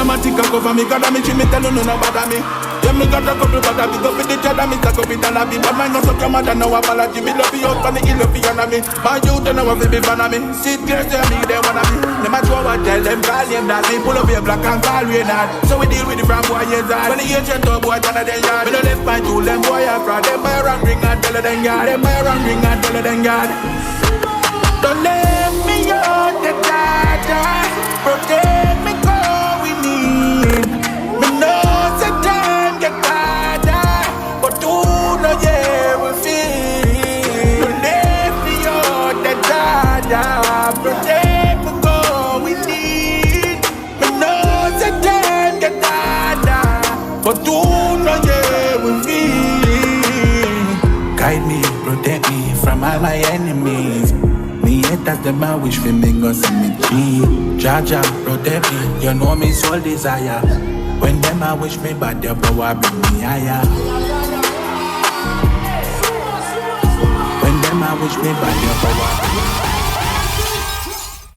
automatic a cover me. God me treat me tell you no bother me. Yeah, me got a couple bad habits, go for the cheddar, me stack up it and a bit. But mine no suck your mother, no apology. Me love you out for the ill of you and me. My youth don't know what to be fan of me. Sit there, tell me they wanna be. Them a throw a tell them, call him that. They pull up your black and call we not. So we deal with the from boy years on. When the agent talk boy, turn a den yard. Me no left my tool, them boy a fraud. Them buy around ring and tell her them yard. Them buy around ring and tell her them yard. Don't let me out the data. Protect me, cause we need. Me know the time get harder, but who know yeah we feel. Don't let me out the data. Protect me, cause we need. Me know the time get harder, but who know yeah we feel. Guide me, protect me from all my enemies. Me haters them I wish for me go see me cheap. Jaja, protect me, you know me soul desire. When them I wish me bad, your power bring me higher. When them I wish me bad, your power bring me higher.